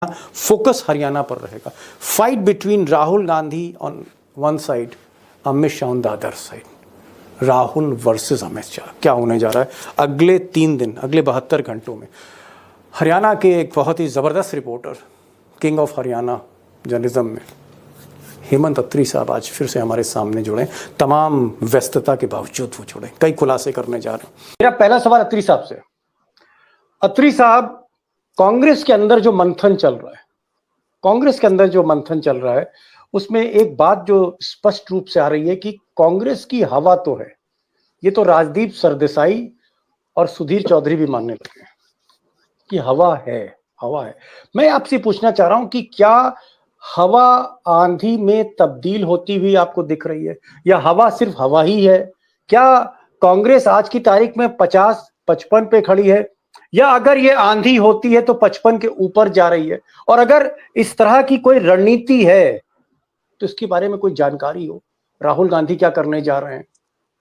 Focus Haryana पर रहेगा। Fight between Rahul Gandhi on one side, Amit Shah on the other side. Rahul versus Amit Shah क्या होने जा रहा है अगले 3 दिन, अगले 72 घंटों में। हरियाणा के एक बहुत ही ज़बरदस्त reporter, king of Haryana journalism में, हेमंत अत्री साहब आज फिर से हमारे सामने जुड़े। तमाम व्यस्तता के बावजूद वो जुड़े, कई खुलासे करने जा रहे हैं। मेरा पहला सवाल अत्री साहब से। अत्री साहब, कांग्रेस के अंदर जो मंथन चल रहा है, कांग्रेस के अंदर जो मंथन चल रहा है, उसमें एक बात जो स्पष्ट रूप से आ रही है कि कांग्रेस की हवा तो है। ये तो राजदीप सरदेसाई और सुधीर चौधरी भी मानने लगे हैं कि हवा है, हवा है। मैं आपसे पूछना चाह रहा हूं कि क्या हवा आंधी में तब्दील होती हुई आपको दिख रही है, या हवा सिर्फ हवा ही है? क्या कांग्रेस आज की तारीख में 50-55 पे खड़ी है, या अगर ये आंधी होती है तो 55 के ऊपर जा रही है? और अगर इस तरह की कोई रणनीति है तो इसके बारे में कोई जानकारी हो। राहुल गांधी क्या करने जा रहे हैं,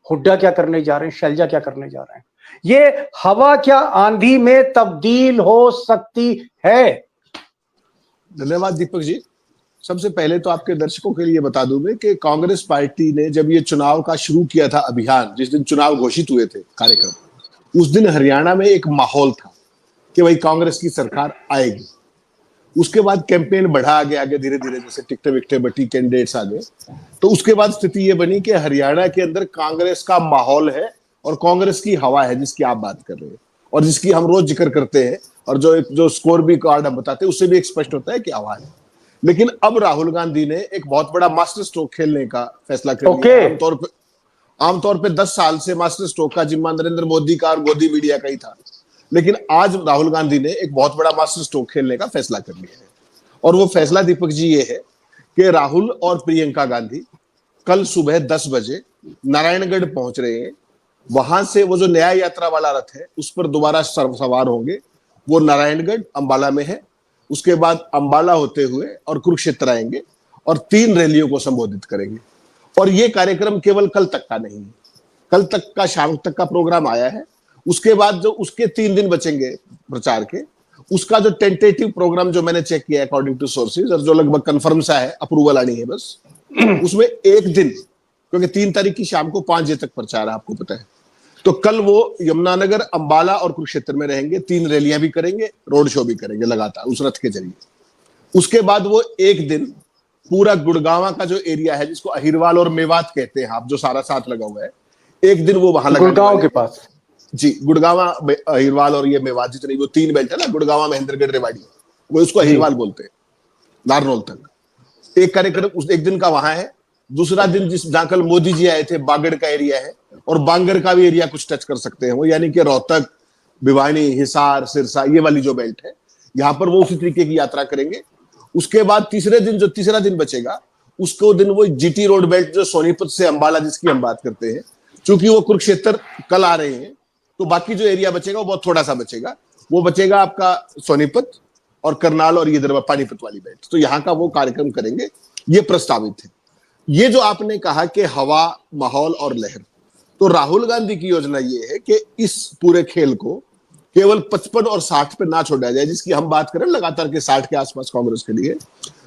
हुड्डा क्या करने जा रहे हैं, शैलजा क्या करने जा रहे हैं? ये हवा क्या आंधी में तब्दील हो सकती है? धन्यवाद दीपक जी। सबसे पहले तो आपके दर्शकों के लिए बता दूं मैं कि कांग्रेस पार्टी ने जब ये चुनाव का शुरू किया था अभियान, जिस दिन चुनाव घोषित हुए थे कार्यक्रम, उस दिन हरियाणा में एक माहौल था कि भाई कांग्रेस की सरकार आएगी। उसके बाद कैंपेन बढ़ा आगे आगे धीरे धीरे, जैसे टिकटे विकटे बटी, कैंडिडेट्स आ गए, तो उसके बाद स्थिति ये बनी कि हरियाणा के अंदर कांग्रेस का माहौल है और कांग्रेस की हवा है, जिसकी आप बात कर रहे हैं और जिसकी हम रोज जिक्र करते हैं, और जो स्कोर भी कार्ड हम बताते हैं उससे भी एक स्पष्ट होता है कि हवा है। लेकिन अब राहुल गांधी ने एक बहुत बड़ा मास्टर स्ट्रोक खेलने का फैसला कर लिया। आमतौर पे 10 साल से मास्टर स्ट्रोक का जिम्मा नरेंद्र मोदी का और मोदी मीडिया का ही था, लेकिन आज राहुल गांधी ने एक बहुत बड़ा मास्टर स्ट्रोक खेलने का फैसला कर लिया है। और वो फैसला दीपक जी ये है कि राहुल और प्रियंका गांधी कल सुबह 10 बजे नारायणगढ़ पहुंच रहे हैं। वहां से वो जो न्याय यात्रा वाला रथ है उस पर दोबारा सवार होंगे। वो नारायणगढ़ अंबाला में है, उसके बाद अंबाला होते हुए और कुरुक्षेत्र आएंगे और 3 रैलियों को संबोधित करेंगे। और ये कार्यक्रम केवल कल तक का नहीं है, कल तक का शाम तक का प्रोग्राम आया है। उसके बाद जो उसके 3 दिन बचेंगे प्रचार के, उसका जो टेंटेटिव प्रोग्राम जो मैंने चेक किया अकॉर्डिंग टू सोर्सेज, और जो लगभग कंफर्म सा है, अप्रूवल आनी है बस, उसमें एक दिन, क्योंकि 3 तारीख की शाम को 5 बजे तक प्रचार है, आपको पता है, तो कल वो यमुनानगर, अंबाला और कुरुक्षेत्र में रहेंगे। 3 रैलियां भी करेंगे, रोड शो भी करेंगे लगातार उस रथ के जरिए। उसके बाद वो एक दिन पूरा गुड़गांव का जो एरिया है, जिसको अहिरवाल और मेवात कहते हैं आप, जो सारा साथ लगा हुआ है, एक दिन वो वहां गुड़गांव के पास, जी, गुड़गांव, अहिरवाल और ये मेवात, जितनी वो 3 बेल्ट है ना, गुड़गांव, महेंद्रगढ़, रेवाड़ी, वो उसको अहिरवाल बोलते हैं, नारनौल तक एक कार्यक्रम उस एक दिन का वहां है। दूसरा दिन जहां कल मोदी जी आए थे, बागड़ का एरिया है, और बांगर का भी एरिया कुछ टच कर सकते हैं वो, यानी कि रोहतक, भिवानी, हिसार, सिरसा, ये वाली जो बेल्ट है, यहां पर वो उसी तरीके की यात्रा करेंगे। उसके बाद तीसरे दिन, जो तीसरा दिन बचेगा, उसको दिन वो जीटी रोड बेल्ट, जो सोनीपत से अंबाला जिसकी हम बात करते हैं, चूंकि वो कुरुक्षेत्र कल आ रहे हैं, तो बाकी जो एरिया बचेगा वो बहुत थोड़ा सा बचेगा। वो बचेगा आपका सोनीपत और करनाल और ये पानीपत वाली बेल्ट, तो यहाँ का वो कार्यक्रम करेंगे, ये प्रस्तावित है। ये जो आपने कहा कि हवा, माहौल और लहर, तो राहुल गांधी की योजना ये है कि इस पूरे खेल को केवल 55 और 60 पे ना छोड़ा जाए, जिसकी हम बात करें लगातार के 60 के आसपास कांग्रेस के लिए।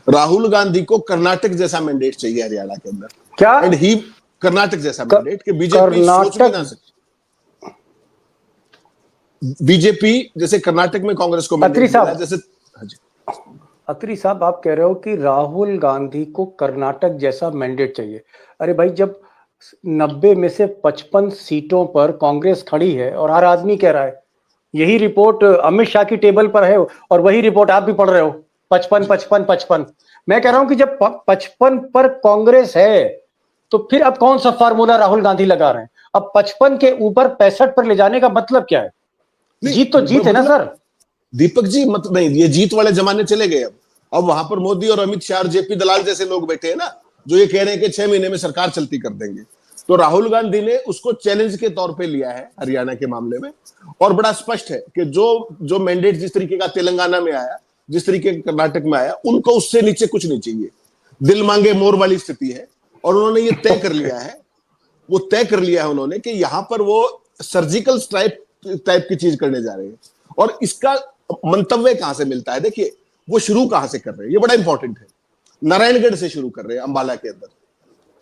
राहुल गांधी को कर्नाटक जैसा मैंडेट चाहिए हरियाणा के अंदर। क्या? एंड ही कर्नाटक जैसा मैंडेट कि बीजेपी सोच भी ना सके। बीजेपी जैसे कर्नाटक में कांग्रेस को मैंडेट मिला, जैसे अत्री साहब, आप कह रहे हो कि राहुल गांधी को कर्नाटक जैसा मैंडेट चाहिए। अरे भाई, जब 90 में से 55 सीटों पर कांग्रेस खड़ी है और हर आदमी कह रहा है, यही रिपोर्ट अमित शाह की टेबल पर है और वही रिपोर्ट आप भी पढ़ रहे हो, 55 55 55। मैं कह रहा हूं कि जब 55 पर कांग्रेस है तो फिर अब कौन सा फार्मूला राहुल गांधी लगा रहे हैं? अब 55 के ऊपर 65 पर ले जाने का मतलब क्या है? जीत तो जीत है ना सर। दीपक जी, मत नहीं, ये जीत वाले जमाने चले गए। अब वहां पर मोदी और अमित शाह और जेपी दलाल जैसे लोग बैठे हैं ना, जो ये कह रहे हैं कि 6 महीने में सरकार चलती कर देंगे। तो राहुल गांधी ने उसको चैलेंज के तौर पे लिया है हरियाणा के मामले में, और बड़ा स्पष्ट है कि जो मैंडेट जिस तरीके का तेलंगाना में आया, जिस तरीके का कर्नाटक में आया, उनको उससे नीचे कुछ नहीं चाहिए। दिल मांगे मोर वाली स्थिति है। और उन्होंने ये तय कर लिया है, वो तय कर लिया है उन्होंने कि यहां पर वो सर्जिकल स्ट्राइक टाइप की चीज करने जा रहे हैं। और इसका मंतव्य कहां से मिलता है? देखिए, वो शुरू कहां से कर रहे हैं, ये बड़ा इंपॉर्टेंट है। नारायणगढ़ से शुरू कर रहे हैं, अंबाला के अंदर।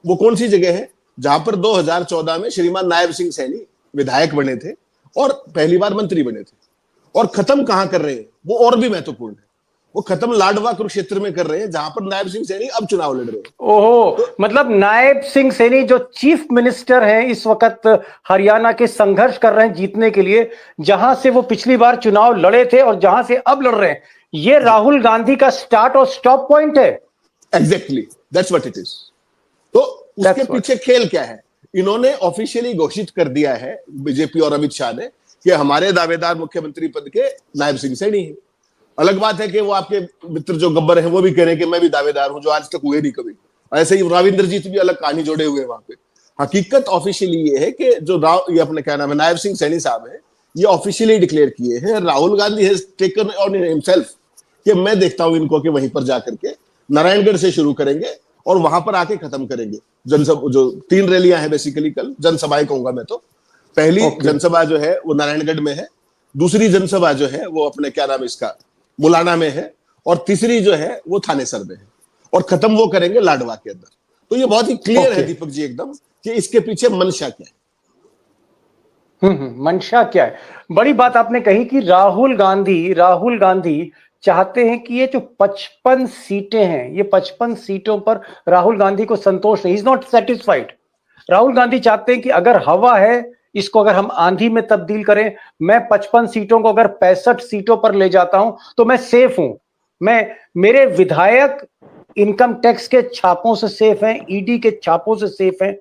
वो कौन सी जगह है जहां पर 2014 में श्रीमान नायब सिंह सैनी विधायक बने थे और पहली बार मंत्री बने थे। और खत्म कहां कर रहे हैं, वो और भी महत्वपूर्ण है, वो खत्म लाडवा कुरुक्षेत्र में कर रहे हैं, जहां पर नायब सिंह सैनी अब चुनाव लड़ रहे हैं। ओहो, मतलब नायब सिंह सैनी जो चीफ मिनिस्टर हैं इस वक्त हरियाणा के, संघर्ष कर रहे हैं जीतने के लिए, जहां से वो पिछली बार चुनाव लड़े थे और जहां से अब लड़ रहे हैं, ये राहुल गांधी का स्टार्ट और स्टॉप पॉइंट है। Exactly, that's what it is. तो उसके पीछे खेल क्या है, इन्होंने ऑफिशियली घोषित कर दिया है बीजेपी और अमित शाह ने कि हमारे दावेदार मुख्यमंत्री पद के नायब सिंह सैनी है। अलग बात है कि वो आपके मित्र जो गब्बर हैं वो भी कह रहे हैं कि मैं भी दावेदार हूं, जो आज तक हुए नहीं कभी। ऐसे ही रविंद्र जीत भी अलग कहानी जोड़े हुए हैं वहां पे। हकीकत ऑफिशियली ये है कि जो ये अपने क्या नाम है, नायब सिंह सैनी साहब है, ये ऑफिशियली डिक्लेयर किए हैं, Rahul Gandhi has taken on himself कि मैं देखता हूं इनको कि वहीं पर जाकर के नारायणगढ़ से शुरू करेंगे और वहां पर आके खत्म करेंगे जनसभा। जो 3 रैलियां हैं बेसिकली, कल जनसभाएं कहूंगा मैं तो। पहली जनसभा जो है वो नारायणगढ़ में है, दूसरी जनसभा जो है वो अपने क्या नाम इसका मुलाना में है, और तीसरी जो है वो थानेसर में है, और खत्म वो करेंगे लाडवा के अंदर। तो ये बहुत ही क्लियर है दीपक जी एकदम कि इसके पीछे मंशा क्या है। मंशा क्या है। बड़ी बात आपने कही कि राहुल गांधी चाहते हैं कि ये जो 55 सीटें हैं, ये 55 सीटों पर राहुल गांधी को संतोष नहीं, is not satisfied. Rahul Gandhi चाहते हैं कि अगर हवा है, इसको अगर हम आंधी में तब्दील करें, मैं 55 सीटों को अगर 65 सीटों पर ले जाता हूं तो मैं सेफ हूं। मेरे विधायक इनकम टैक्स के छापों से सेफ हैं, ईडी के छापों से सेफ हैं,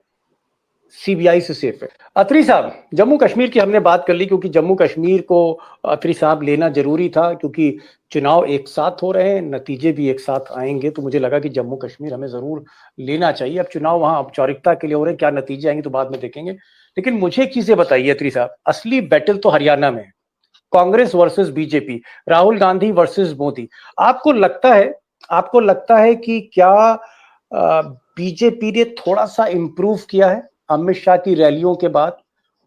सीबीआई से सेफ है। अत्री साहब, जम्मू कश्मीर की हमने बात कर ली क्योंकि जम्मू कश्मीर को अत्री साहब लेना जरूरी था, क्योंकि चुनाव एक साथ हो रहे हैं, नतीजे भी एक साथ आएंगे, तो मुझे लगा कि जम्मू कश्मीर हमें जरूर लेना चाहिए। अब चुनाव वहां औपचारिकता के लिए हो रहे हैं, क्या नतीजे आएंगे तो बाद में देखेंगे। लेकिन मुझे एक चीजें बताइए अत्री साहब, असली बैटल तो हरियाणा में है, Congress versus BJP, Rahul Gandhi versus Modi. आपको लगता है कि क्या बीजेपी ने थोड़ा सा इंप्रूव किया है अमित शाह की रैलियों के बाद,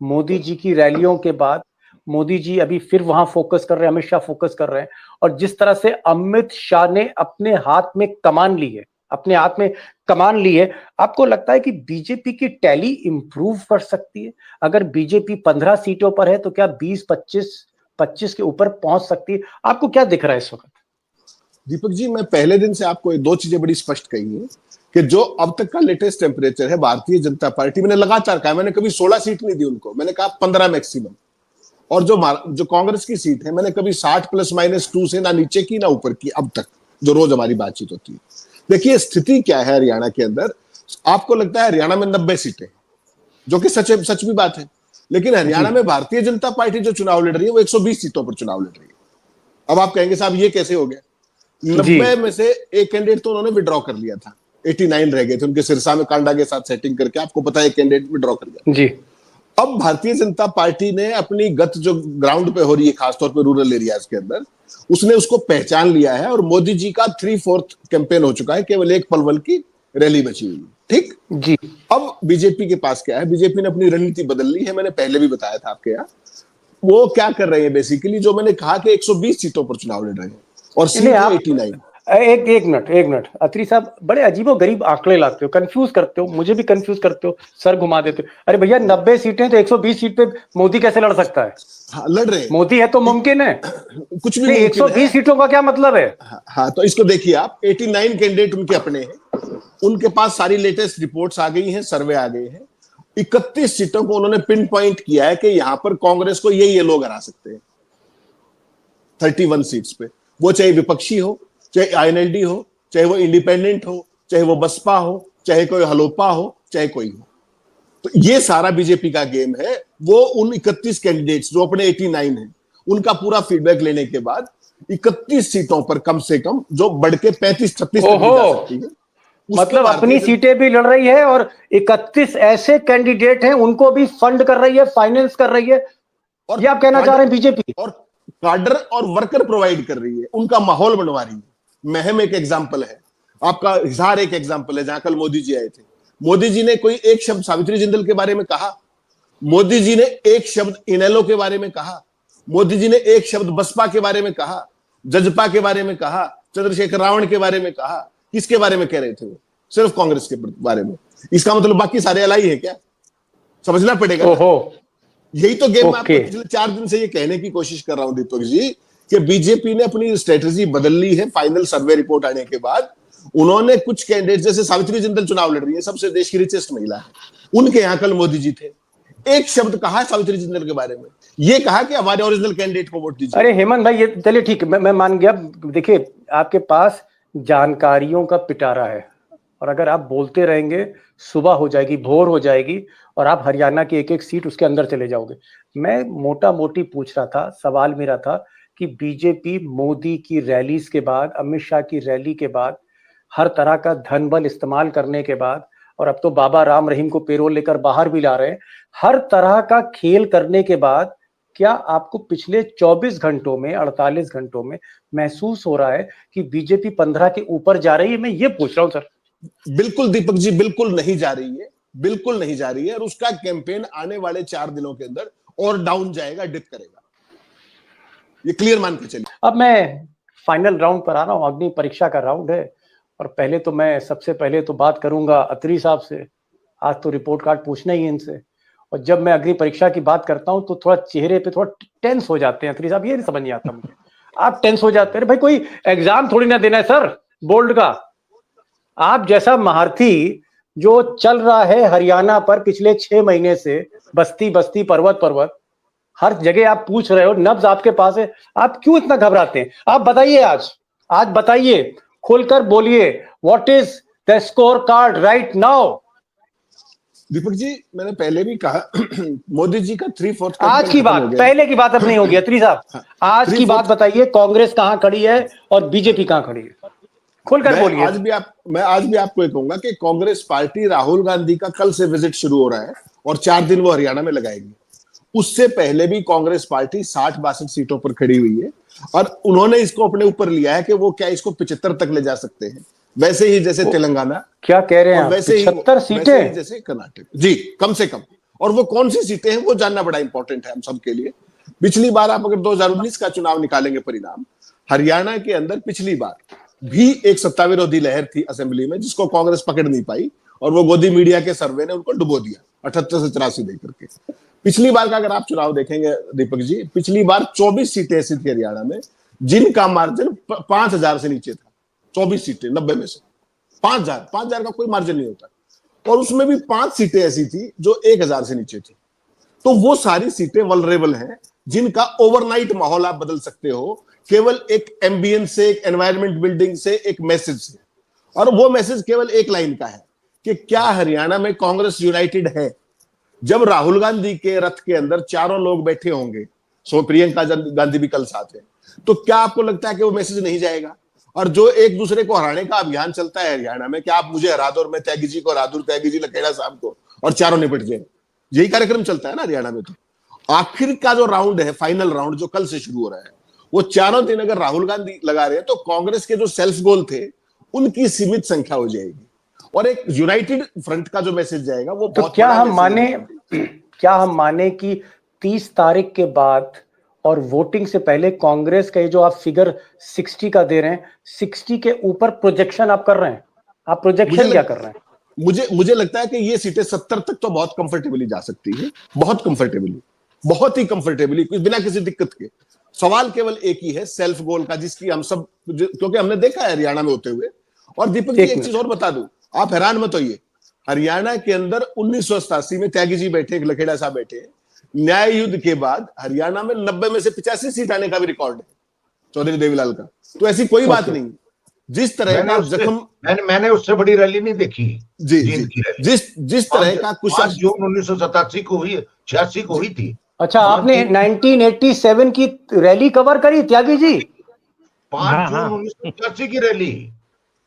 मोदी जी की रैलियों के बाद? मोदी जी अभी फिर वहां फोकस कर रहे हैं, अमित शाह फोकस कर रहे हैं, और जिस तरह से अमित शाह ने अपने हाथ में कमान ली है, आपको लगता है कि बीजेपी की टैली इंप्रूव कर सकती है? अगर बीजेपी 15 सीटों पर है तो क्या 20-25 के ऊपर पहुंच सकती है? आपको क्या दिख रहा है इस वक्त? दीपक जी, मैं पहले दिन से आपको 2 चीजें बड़ी स्पष्ट कही है कि जो अब तक का लेटेस्ट टेम्परेचर है, भारतीय जनता पार्टी, मैंने लगातार कहा, मैंने कभी 16 सीट नहीं दी उनको, मैंने कहा 15 मैक्सिमम। और जो कांग्रेस की सीट है, मैंने कभी 60 ±2 से ना नीचे की ना ऊपर की, अब तक जो रोज हमारी बातचीत होती है। देखिए स्थिति क्या है हरियाणा के अंदर। आपको लगता है हरियाणा में 90 सीटें, जो कि सच भी बात है, लेकिन हरियाणा में भारतीय जनता पार्टी जो चुनाव लड़ रही है वो 120 सीटों पर चुनाव लड़ रही है। अब आप कहेंगे साहब ये कैसे हो गया? 90 में से एक कैंडिडेट तो उन्होंने विड्रॉ कर लिया था, 89 रह गए थे उनके सिरसा में कांडा के साथ सेटिंग करके, आपको पता है कैंडिडेट विड्रॉ कर गया जी। अब भारतीय जनता पार्टी ने अपनी गत जो ग्राउंड पे हो रही है, खासतौर पे रूरल एरियाज के अंदर, उसने उसको पहचान लिया है, और मोदी जी का 3/4 कैंपेन हो चुका है, केवल एक पलवल की रैली बची हुई। ठीक जी। अब बीजेपी के पास क्या है, बीजेपी ने अपनी रणनीति बदल ली है, मैंने पहले भी बताया था आपके यहाँ। वो क्या कर रहे हैं बेसिकली, जो मैंने कहा कि 120 सीटों पर चुनाव लड़ रहे हैं और सीट 89। एक मिनट अत्री साहब, बड़े अजीबो गरीब आंकड़े लाते हो, कंफ्यूज करते हो, मुझे भी कंफ्यूज करते हो, सर घुमा देते हो। अरे भैया 90 सीटें तो 120 सीट पे मोदी कैसे लड़ सकता है? हाँ, लड़ रहे हैं, मोदी है तो मुमकिन है, कुछ भी 120 सीटों का क्या मतलब है? हाँ, तो इसको देखिए आप, 89 कैंडिडेट उनके अपने हैं, उनके पास सारी लेटेस्ट रिपोर्ट्स आ गई हैं, सर्वे आ गए हैं। 31 सीटों को उन्होंने पिन पॉइंट किया है कि यहां पर कांग्रेस को ये लोग हरा सकते हैं 31 सीट्स पे, वो चाहे विपक्षी हो, चाहे आईएनएलडी हो, चाहे वो इंडिपेंडेंट हो, चाहे वो बसपा हो, चाहे कोई हलोपा हो, चाहे कोई हो। तो ये सारा बीजेपी का गेम है। वो उन 31 कैंडिडेट्स जो अपने 89 हैं, उनका पूरा फीडबैक लेने के बाद 31 सीटों पर कम से कम जो बढ़ के 35-36 तक जा सकती है, मतलब अपनी सीटें भी लड़ रही है और 31 ऐसे कैंडिडेट हैं उनको भी फंड कर रही है, फाइनेंस कर रही है, और ये आप कहना चाह रहे हैं बीजेपी? और कार्डर और वर्कर प्रोवाइड कर रही है, उनका माहौल बनवा रही है। महम एक एग्जाम्पल है, आपका हिसार एक एग्जाम्पल है, जहां कल मोदी जी आए थे। मोदी जी ने कोई एक शब्द सावित्री जिंदल के बारे में कहा, मोदी जी ने एक शब्द इनेलो के बारे में कहा, मोदी जी ने एक शब्द बसपा के बारे में कहा, जजपा के बारे में कहा, चंद्रशेखर रावण के बारे में कहा, किसके बारे में कह रहे थे वो? सिर्फ कांग्रेस के बारे में। इसका मतलब बाकी सारे अलाई है क्या? समझना पड़ेगा ना। यही तो गेम मैं आपको पिछले 4 दिन से ये कहने की कोशिश कर रहा हूं दीपक जी, कि बीजेपी ने अपनी स्ट्रेटेजी बदल ली है। फाइनल सर्वे रिपोर्ट आने के बाद उन्होंने कुछ कैंडिडेट, जैसे सावित्री जिंदल चुनाव लड़ रही है, सबसे देश की रिचेस्ट महिला है, उनके यहां कल मोदी जी थे, एक शब्द कहा सावित्री जिंदल के बारे में, ये कहा कि हमारे ओरिजिनल कैंडिडेट को वोट दीजिए। अरे हेमंत भाई, ये चलिए ठीक है, मैं मान गया। देखिए, आपके पास जानकारियों का पिटारा है, और अगर आप बोलते रहेंगे सुबह हो जाएगी, भोर हो जाएगी, और आप हरियाणा की एक एक सीट उसके अंदर चले जाओगे। मैं मोटा मोटी पूछ रहा था, सवाल मेरा था कि बीजेपी मोदी की रैलीज के बाद, अमित शाह की रैली के बाद, हर तरह का धन बल इस्तेमाल करने के बाद, और अब तो बाबा राम रहीम को पेरोल लेकर बाहर भी ला रहे हैं, हर तरह का खेल करने के बाद, क्या आपको पिछले 24 घंटों में, 48 घंटों में महसूस हो रहा है कि बीजेपी 15 के ऊपर जा रही है? मैं ये पूछ रहा हूं सर। बिल्कुल दीपक जी, बिल्कुल नहीं जा रही है, बिल्कुल नहीं जा रही है, और उसका कैंपेन आने वाले 4 दिनों के अंदर और डाउन जाएगा, डिप करेगा, ये क्लियर मान के चलिए। अब मैं फाइनल राउंड पर आ रहा हूं, अग्नि परीक्षा का राउंड है, और पहले तो मैं सबसे पहले तो बात करूंगा अत्री साहब से। आज तो रिपोर्ट कार्ड पूछना ही है इनसे, और जब मैं अग्नि परीक्षा की बात करता हूं तो थोड़ा चेहरे पे थोड़ा टेंस हो जाते हैं अत्री साहब, ये नहीं समझ नहीं आता मुझे। आप टेंस हो जाते हैं भाई, कोई एग्जाम थोड़ी ना देना है सर बोर्ड का। आप जैसा महारथी जो चल रहा है हरियाणा पर पिछले 6 महीने से, बस्ती बस्ती, पर्वत पर्वत, हर जगह आप पूछ रहे हो, नब्ज आपके पास है, आप क्यों इतना घबराते हैं? आप बताइए, आज बताइए, खोलकर बोलिए, what is the score card right now? Deepak ji, मैंने पहले भी कहा मोदी जी का 3/4 आज की बात, पहले की बात अब नहीं होगी अत्री साहब, आज की बात बताइए, कांग्रेस कहां खड़ी है और बीजेपी कहां खड़ी है? खुलकर बोलिए। मैं आज भी आपको ये कहूंगा कि कांग्रेस पार्टी, राहुल गांधी का कल से विजिट शुरू हो रहा है और 4 दिन वो हरियाणा में लगाएगी। उससे पहले भी कांग्रेस पार्टी 60-62 सीटों पर खड़ी हुई है, और उन्होंने इसको अपने ऊपर लिया है कि वो क्या इसको 75 तक ले जा सकते हैं, वैसे ही जैसे तेलंगाना। क्या कह रहे हैं? वैसे 75 सीटें जैसे कर्नाटक, जी, कम से कम। और वो कौन सी सीटें हैं वो जानना बड़ा इंपॉर्टेंट है हम सबके लिए। पिछली बार आप अगर 2019 का चुनाव निकालेंगे परिणाम, हरियाणा के अंदर पिछली बार भी एक सत्ता विरोधी लहर थी असेंबली में, जिसको कांग्रेस पकड़ नहीं पाई, और वो गोदी मीडिया के सर्वे ने उनको डुबो दिया 78 से 84 देकर के। पिछली बार का अगर आप चुनाव देखेंगे दीपक जी, पिछली बार 24 सीटें ऐसी थी हरियाणा में जिनका मार्जिन 5000 से नीचे था। 24 सीटें 90 में से 5000 का कोई मार्जिन नहीं होता, और उसमें भी 5 सीटें ऐसी थी जो 1000 से नीचे थी। तो वो सारी सीटें वल्नरेबल हैं, जिनका ओवरनाइट माहौल आप बदल सकते हो, केवल एक एम्बियंस से, एक एनवायरमेंट बिल्डिंग से, एक मैसेज से। और वो मैसेज केवल एक लाइन का है कि क्या हरियाणा में कांग्रेस यूनाइटेड है? जब राहुल गांधी के रथ के अंदर चारों लोग बैठे होंगे, सो प्रियंका गांधी भी कल साथ है, तो क्या आपको लगता है कि वो मैसेज नहीं जाएगा? और जो एक दूसरे को हराने का अभियान चलता है हरियाणा में, क्या आप मुझे हरा दो और मैं त्यागी जी को हरा दूं, त्यागी जी लखेड़ा साहब को, और चारों निपट जाए, यही कार्यक्रम चलता है ना हरियाणा में। तो आखिर का जो राउंड है, फाइनल राउंड जो कल से शुरू हो रहा है, वो चारों दिन अगर राहुल गांधी लगा रहे हैं तो कांग्रेस के जो सेल्फ गोल थे उनकी सीमित संख्या हो जाएगी, और एक यूनाइटेड फ्रंट का जो मैसेज जाएगा वो तो क्या हम माने कि 30 तारीख के बाद और वोटिंग से पहले कांग्रेस का जो आप फिगर 60 का दे रहे हैं, 60 के ऊपर प्रोजेक्शन आप कर रहे हैं? आप प्रोजेक्शन क्या कर रहे हैं? मुझे लगता है कि ये सीटें 70 तक तो बहुत कंफर्टेबली जा सकती है, बहुत कंफर्टेबली, बहुत ही कंफर्टेबली, बिना किसी दिक्कत के। सवाल केवल एक ही है, सेल्फ गोल का, जिसकी हम सब, क्योंकि हमने देखा है हरियाणा में होते हुए। और दीपक जी, एक चीज और बता दूं, आप हैरान मत होइए, हरियाणा के अंदर 1987 में त्यागी जी बैठे, लखेड़ा साहब बैठे, न्याय युद्ध के बाद हरियाणा में 90 में से 85 सीट आने का भी रिकॉर्ड है चौधरी देवीलाल का। तो ऐसी कोई बात नहीं। जिस तरह का जख्म, मैंने उससे बड़ी रैली नहीं देखी जी, जिस तरह का कुछ 5 जून 1987 को हुई, 86 को हुई थी। अच्छा, आपने 1987 की रैली कवर करी त्यागी जी? 5 जून 1986 की रैली,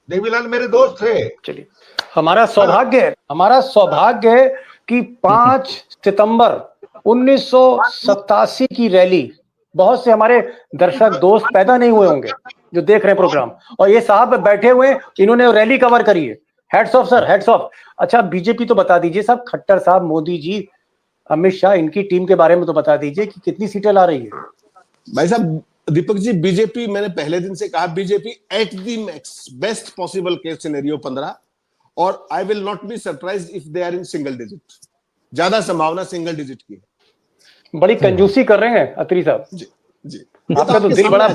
देवीलाल मेरे दोस्त थे। चलिए, हमारा सौभाग्य है कि 5 सितंबर 1987 की रैली, बहुत से हमारे दर्शक दोस्त पैदा नहीं हुए होंगे जो देख रहे हैं प्रोग्राम, और ये साहब बैठे हुए, इन्होंने रैली कवर करी है। Heads of sir, heads of. अच्छा, बीजेपी तो बता दीजिए साहब, खट्टर साहब, मोदी जी, अमित शाह, इनकी टीम के बारे में तो बता दीजिए कि कितनी सीटें ला रही है? भाई साहब, दीपक जी, बीजेपी, मैंने पहले दिन से कहा, BJP at the max, best possible case scenario 15, और I will not be surprise if they are in single digit. ज्यादा संभावना सिंगल डिजिट की है। बड़ी कंजूसी कर रहे हैं अत्री साहब जी जी, आपका तो दिल बड़ा,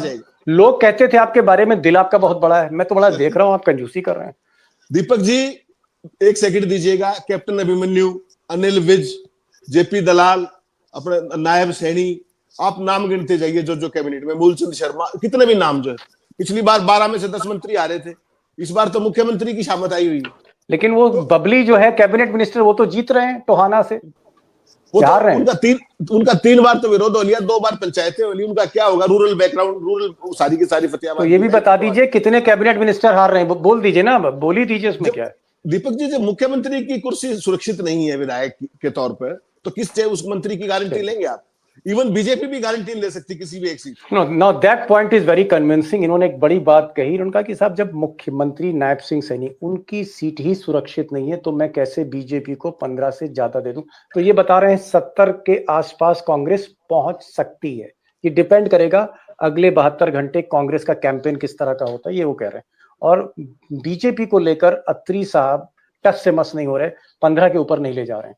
लोग कहते थे आपके बारे में दिल आपका बहुत बड़ा है, मैं तो बड़ा देख रहा हूं आप कंजूसी कर रहे हैं। दीपक जी एक सेकंड दीजिएगा। कैप्टन अभिमन्यु, अनिल विज, जेपी दलाल, अपने नायब सैनी, आप नाम गिनते जाइए जो जो कैबिनेट में, मूलचंद शर्मा, कितने भी नाम जो है। पिछली बार 12 में से 10 मंत्री आ रहे थे, इस बार तो मुख्यमंत्री की शामत आई हुई है। लेकिन वो तो, बबली जो है कैबिनेट मिनिस्टर, वो तो जीत रहे हैं टोहाना से, वो हार रहे हैं। उनका 3 बार तो विरोध हो लिया, 2 बार पंचायतें हो ली, उनका क्या होगा? रूरल बैकग्राउंड, रूरल सारी की सारी फतेहाबाद। तो ये भी बता दीजिए कितने कैबिनेट मिनिस्टर हार रहे हैं, बोल दीजिए ना, बोल ही दीजिए उसमें क्या है। दीपक जी, जब मुख्यमंत्री की कुर्सी सुरक्षित नहीं है विधायक के तौर पर, तो किस चाहे उस मंत्री की गारंटी लेंगे आप? इवन बीजेपी भी गारंटी ले सकती किसी भी एक seat. Know that point is very convincing. इन्होंने एक बड़ी बात कही, उनका कि साहब जब मुख्यमंत्री नायब सिंह सैनी, उनकी सीट ही सुरक्षित नहीं है तो मैं कैसे बीजेपी को 15 से ज्यादा दे दूं। तो ये बता रहे हैं 70 के आसपास कांग्रेस पहुंच सकती है। ये डिपेंड करेगा अगले 72 घंटे कांग्रेस का कैंपेन किस तरह का होता है, ये वो कह रहे हैं। और बीजेपी को लेकर अत्री साहब टस से मस नहीं हो रहे, 15 के ऊपर नहीं ले जा रहे हैं।